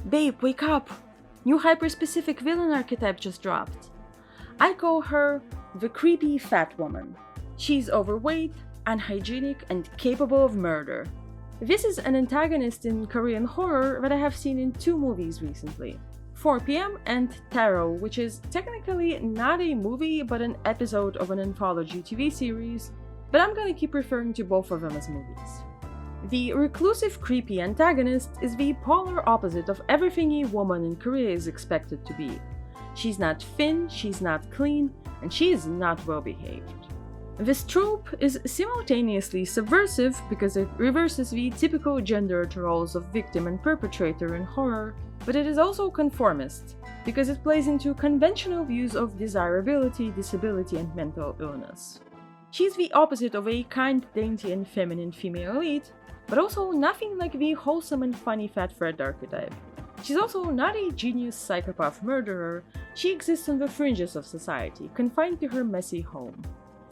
Babe, wake up! New hyper-specific villain archetype just dropped. I call her the creepy fat woman. She's overweight, unhygienic, and capable of murder. This is an antagonist in Korean horror that I have seen in 2 movies recently. 4 p.m. and Tarot, which is technically not a movie but an episode of an anthology TV series, but I'm gonna keep referring to both of them as movies. The reclusive, creepy antagonist is the polar opposite of everything a woman in Korea is expected to be. She's not thin, she's not clean, and she is not well behaved. This trope is simultaneously subversive because it reverses the typical gendered roles of victim and perpetrator in horror, but it is also conformist because it plays into conventional views of desirability, disability, and mental illness. She's the opposite of a kind, dainty, and feminine female lead, but also nothing like the wholesome and funny fat Fred archetype. She's also not a genius psychopath murderer, she exists on the fringes of society, confined to her messy home.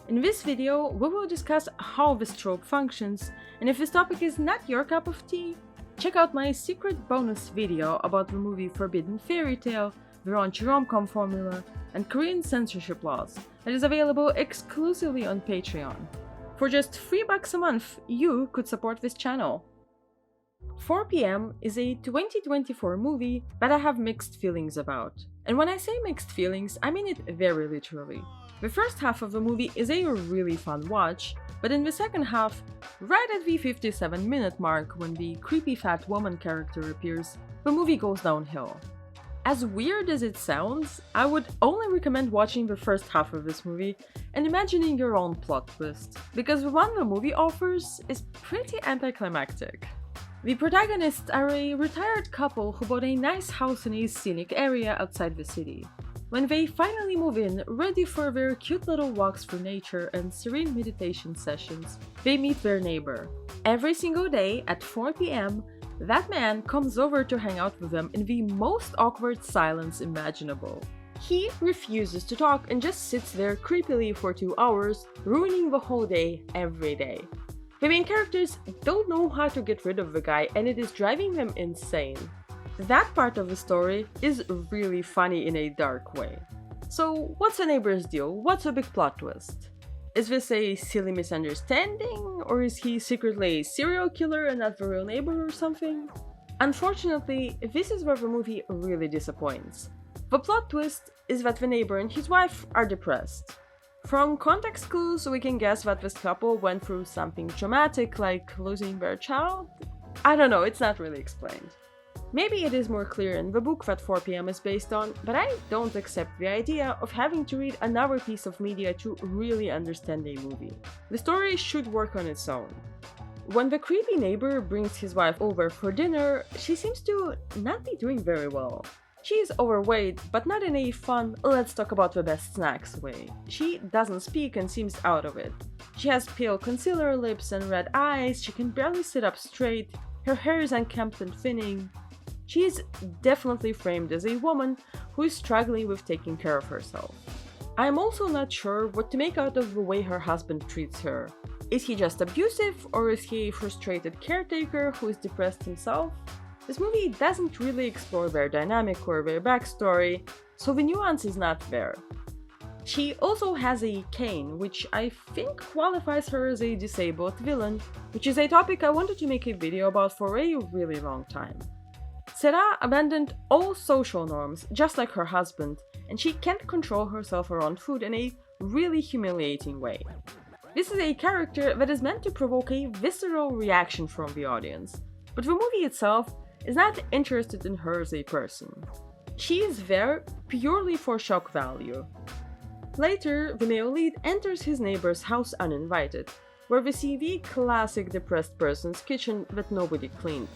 In this video, we will discuss how this trope functions, and if this topic is not your cup of tea, check out my secret bonus video about the movie Forbidden Fairy Tale, the raunchy rom-com formula, and Korean censorship laws that is available exclusively on Patreon. For just $3 a month, you could support this channel. 4 p.m. is a 2024 movie that I have mixed feelings about. And when I say mixed feelings, I mean it very literally. The first half of the movie is a really fun watch, but in the second half, right at the 57-minute mark when the creepy fat woman character appears, the movie goes downhill. As weird as it sounds, I would only recommend watching the first half of this movie and imagining your own plot twist, because the one the movie offers is pretty anticlimactic. The protagonists are a retired couple who bought a nice house in a scenic area outside the city. When they finally move in, ready for their cute little walks through nature and serene meditation sessions, they meet their neighbor. Every single day at 4 p.m., that man comes over to hang out with them in the most awkward silence imaginable. He refuses to talk and just sits there creepily for 2 hours, ruining the whole day every day. The main characters don't know how to get rid of the guy, and it is driving them insane. That part of the story is really funny in a dark way. So what's the neighbor's deal? What's a big plot twist? Is this a silly misunderstanding? Or is he secretly a serial killer and not the real neighbor or something? Unfortunately, this is where the movie really disappoints. The plot twist is that the neighbor and his wife are depressed. From context clues, we can guess that this couple went through something traumatic like losing their child? I don't know, it's not really explained. Maybe it is more clear in the book that 4 p.m. is based on, but I don't accept the idea of having to read another piece of media to really understand a movie. The story should work on its own. When the creepy neighbor brings his wife over for dinner, she seems to not be doing very well. She is overweight, but not in a fun, let's talk about the best snacks way. She doesn't speak and seems out of it. She has pale concealer lips and red eyes, she can barely sit up straight, her hair is unkempt and thinning. She is definitely framed as a woman who is struggling with taking care of herself. I am also not sure what to make out of the way her husband treats her. Is he just abusive, or is he a frustrated caretaker who is depressed himself? This movie doesn't really explore their dynamic or their backstory, so the nuance is not there. She also has a cane, which I think qualifies her as a disabled villain, which is a topic I wanted to make a video about for a really long time. Sera abandoned all social norms, just like her husband, and she can't control herself around food in a really humiliating way. This is a character that is meant to provoke a visceral reaction from the audience, but the movie itself is not interested in her as a person. She is there purely for shock value. Later, the male lead enters his neighbor's house uninvited, where we see the classic depressed person's kitchen that nobody cleaned.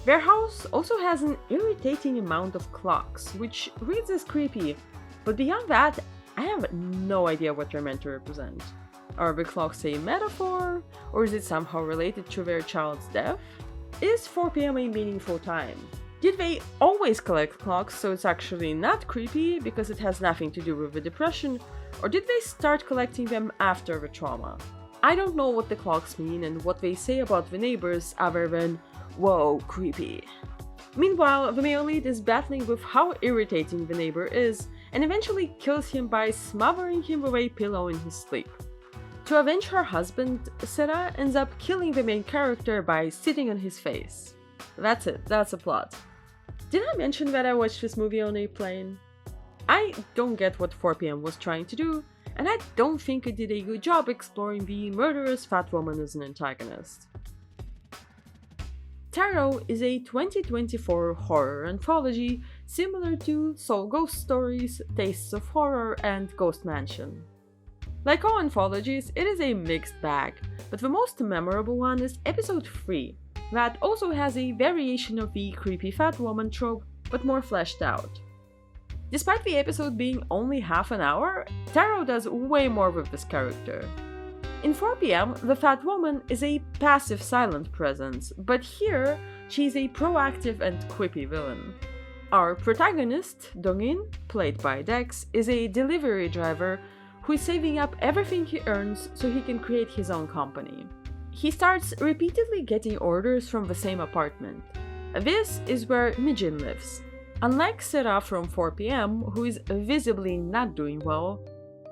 Their house also has an irritating amount of clocks, which reads as creepy, but beyond that, I have no idea what they're meant to represent. Are the clocks a metaphor, or is it somehow related to their child's death? Is 4 p.m. a meaningful time? Did they always collect clocks so it's actually not creepy because it has nothing to do with the depression, or did they start collecting them after the trauma? I don't know what the clocks mean and what they say about the neighbors other than, whoa, creepy. Meanwhile, the male lead is battling with how irritating the neighbor is and eventually kills him by smothering him with a pillow in his sleep. To avenge her husband, Sarah ends up killing the main character by sitting on his face. That's it, that's the plot. Did I mention that I watched this movie on a plane? I don't get what 4 p.m. was trying to do, and I don't think it did a good job exploring the murderous fat woman as an antagonist. Tarot is a 2024 horror anthology similar to Soul Ghost Stories, Tastes of Horror, and Ghost Mansion. Like all anthologies, it is a mixed bag, but the most memorable one is episode 3, that also has a variation of the creepy fat woman trope, but more fleshed out. Despite the episode being only half an hour, Tarot does way more with this character. In 4 p.m., the fat woman is a passive silent presence, but here she's a proactive and quippy villain. Our protagonist, Dongin, played by Dex, is a delivery driver who is saving up everything he earns so he can create his own company. He starts repeatedly getting orders from the same apartment. This is where Mijin lives. Unlike Sarah from 4 p.m., who is visibly not doing well,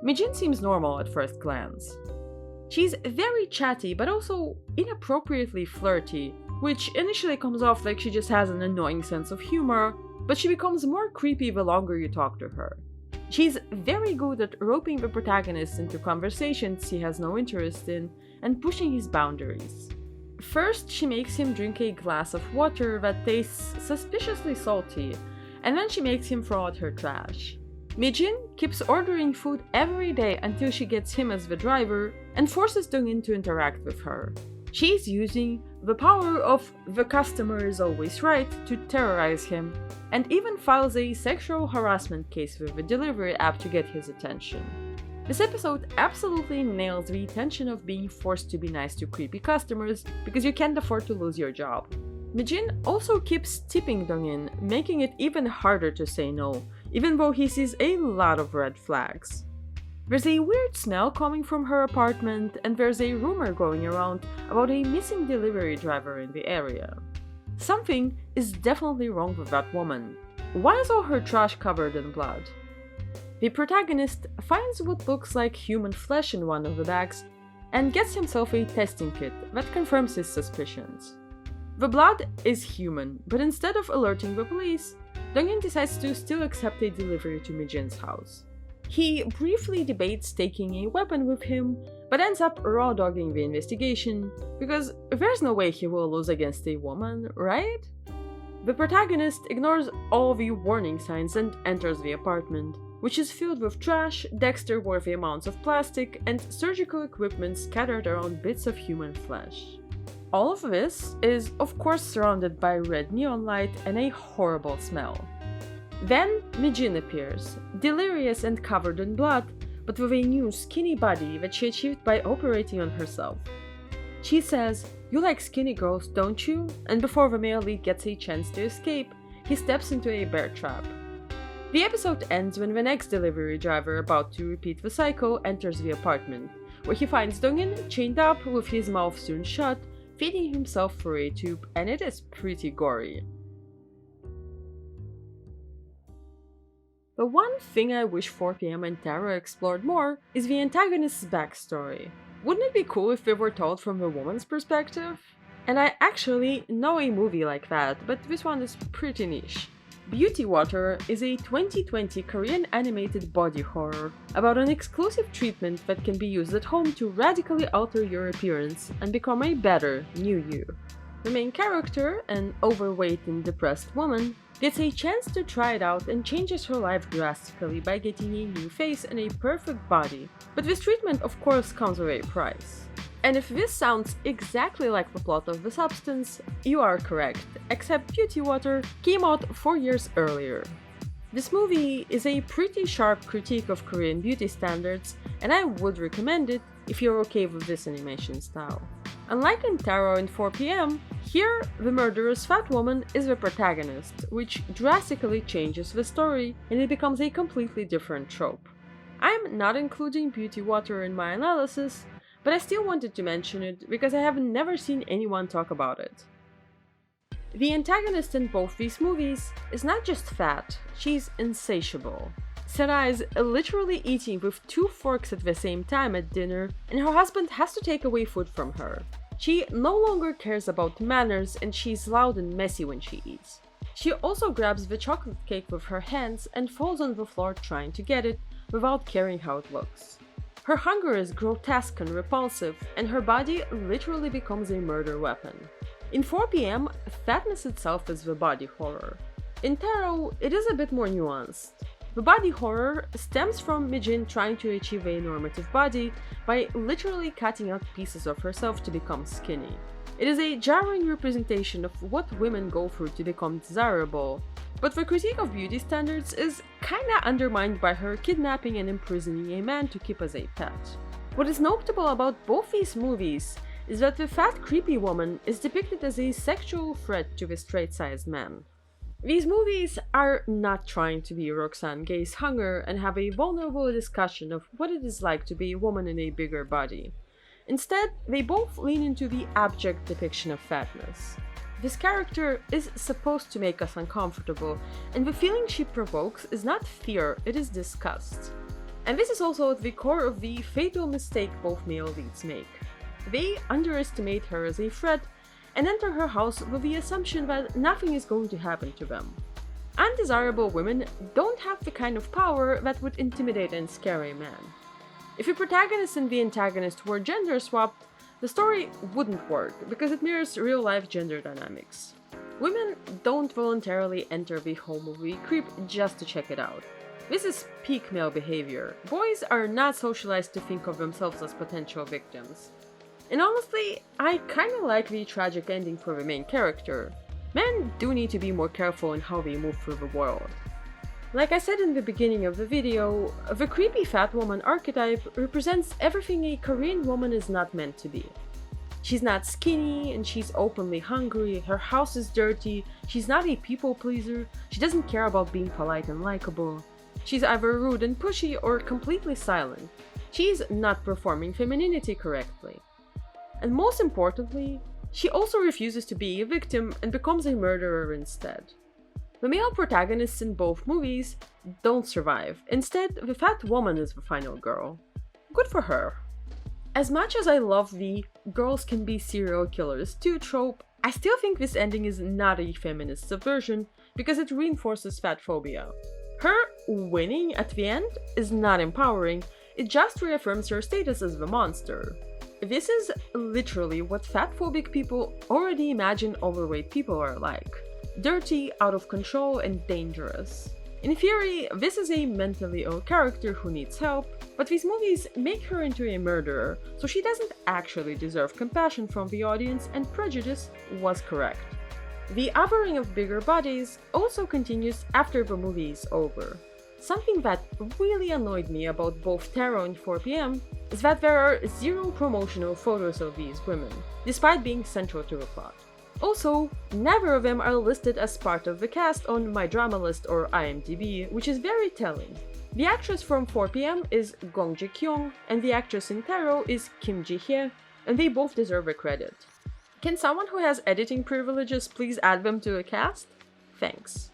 Mijin seems normal at first glance. She's very chatty but also inappropriately flirty, which initially comes off like she just has an annoying sense of humor, but she becomes more creepy the longer you talk to her. She's very good at roping the protagonist into conversations he has no interest in and pushing his boundaries. First, she makes him drink a glass of water that tastes suspiciously salty, and then she makes him throw out her trash. Mijin keeps ordering food every day until she gets him as the driver and forces Dongin to interact with her. She's using the power of the customer is always right to terrorize him, and even files a sexual harassment case with the delivery app to get his attention. This episode absolutely nails the tension of being forced to be nice to creepy customers because you can't afford to lose your job. Mijin also keeps tipping Dongin, making it even harder to say no, even though he sees a lot of red flags. There's a weird smell coming from her apartment, and there's a rumor going around about a missing delivery driver in the area. Something is definitely wrong with that woman. Why is all her trash covered in blood? The protagonist finds what looks like human flesh in one of the bags and gets himself a testing kit that confirms his suspicions. The blood is human, but instead of alerting the police, Dongin decides to still accept a delivery to Mijin's house. He briefly debates taking a weapon with him, but ends up raw-dogging the investigation, because there's no way he will lose against a woman, right? The protagonist ignores all the warning signs and enters the apartment, which is filled with trash, Dexter-worthy amounts of plastic, and surgical equipment scattered around bits of human flesh. All of this is, of course, surrounded by red neon light and a horrible smell. Then Mijin appears, delirious and covered in blood, but with a new skinny body that she achieved by operating on herself. She says, "You like skinny girls, don't you?" And before the male lead gets a chance to escape, he steps into a bear trap. The episode ends when the next delivery driver, about to repeat the cycle, enters the apartment, where he finds Dongin chained up with his mouth sewn shut, feeding himself through a tube, and it is pretty gory. The one thing I wish 4 p.m. and Tarot explored more is the antagonist's backstory. Wouldn't it be cool if they were told from the woman's perspective? And I actually know a movie like that, but this one is pretty niche. Beauty Water is a 2020 Korean animated body horror about an exclusive treatment that can be used at home to radically alter your appearance and become a better, new you. The main character, an overweight and depressed woman, gets a chance to try it out and changes her life drastically by getting a new face and a perfect body. But this treatment of course comes with a price. And if this sounds exactly like the plot of The Substance, you are correct, except Beauty Water came out 4 years earlier. This movie is a pretty sharp critique of Korean beauty standards, and I would recommend it if you're okay with this animation style. Unlike in Tarot and 4 p.m., here the murderous fat woman is the protagonist, which drastically changes the story and it becomes a completely different trope. I'm not including Beauty Water in my analysis, but I still wanted to mention it because I have never seen anyone talk about it. The antagonist in both these movies is not just fat, she's insatiable. Sarah is literally eating with 2 forks at the same time at dinner, and her husband has to take away food from her. She no longer cares about manners, and she's loud and messy when she eats. She also grabs the chocolate cake with her hands and falls on the floor trying to get it without caring how it looks. Her hunger is grotesque and repulsive, and her body literally becomes a murder weapon. In 4 p.m., fatness itself is the body horror. In Tarot, it is a bit more nuanced. The body horror stems from Mijin trying to achieve a normative body by literally cutting out pieces of herself to become skinny. It is a jarring representation of what women go through to become desirable, but the critique of beauty standards is kinda undermined by her kidnapping and imprisoning a man to keep as a pet. What is notable about both these movies is that the fat, creepy woman is depicted as a sexual threat to the straight-sized man. These movies are not trying to be Roxane Gay's Hunger and have a vulnerable discussion of what it is like to be a woman in a bigger body. Instead, they both lean into the abject depiction of fatness. This character is supposed to make us uncomfortable, and the feeling she provokes is not fear, it is disgust. And this is also at the core of the fatal mistake both male leads make. They underestimate her as a threat and enter her house with the assumption that nothing is going to happen to them. Undesirable women don't have the kind of power that would intimidate and scare a man. If the protagonist and the antagonist were gender swapped, the story wouldn't work because it mirrors real-life gender dynamics. Women don't voluntarily enter the home of the creep just to check it out. This is peak male behavior. Boys are not socialized to think of themselves as potential victims. And honestly, I kinda like the tragic ending for the main character. Men do need to be more careful in how they move through the world. Like I said in the beginning of the video, the creepy fat woman archetype represents everything a Korean woman is not meant to be. She's not skinny, and she's openly hungry, her house is dirty, she's not a people pleaser, she doesn't care about being polite and likable. She's either rude and pushy or completely silent. She's not performing femininity correctly. And most importantly, she also refuses to be a victim and becomes a murderer instead. The male protagonists in both movies don't survive. Instead, the fat woman is the final girl. Good for her. As much as I love the girls can be serial killers too trope, I still think this ending is not a feminist subversion because it reinforces fat phobia. Her winning at the end is not empowering, it just reaffirms her status as the monster. This is literally what fat-phobic people already imagine overweight people are like. Dirty, out of control, and dangerous. In theory, this is a mentally ill character who needs help, but these movies make her into a murderer, so she doesn't actually deserve compassion from the audience, and prejudice was correct. The othering of bigger bodies also continues after the movie is over. Something that really annoyed me about both Tarot and 4 p.m. is that there are 0 promotional photos of these women, despite being central to the plot. Also, neither of them are listed as part of the cast on My Drama List or IMDb, which is very telling. The actress from 4 p.m. is Gong Ji-kyung, and the actress in Tarot is Kim Ji-hye, and they both deserve a credit. Can someone who has editing privileges please add them to the cast? Thanks.